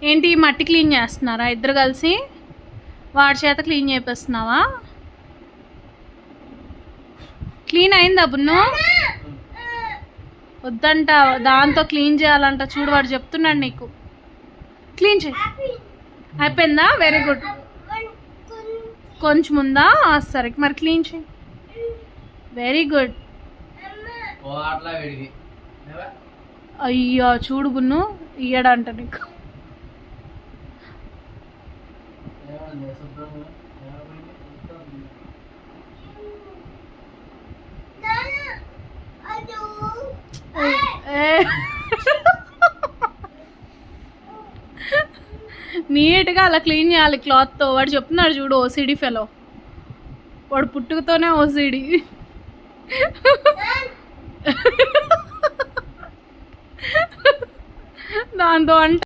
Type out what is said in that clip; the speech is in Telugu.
ఏంటి మట్టి క్లీన్ చేస్తున్నారా ఇద్దరు కలిసి? వాడి చేత క్లీన్ చేపిస్తున్నావా? క్లీన్ అయిందా బున్ను? వద్దంట, దాంతో క్లీన్ చేయాలంట. చూడు వాడు చెప్తున్నాడు నీకు. క్లీన్ చేయి. అయిపోయిందా? Very good. కొంచెం ఉందా? సరే మరి క్లీన్ చేయి. Very good. అయ్యో చూడు బున్ను, ఇయ్యడంట నీకు. నీట్గా అలా క్లీన్ చేయాలి క్లాత్తో. వాడు చెప్తున్నాడు చూడు, ఓసిడి ఫెలో. వాడు పుట్టుకతోనే ఓసిడి. దాంతో అంటే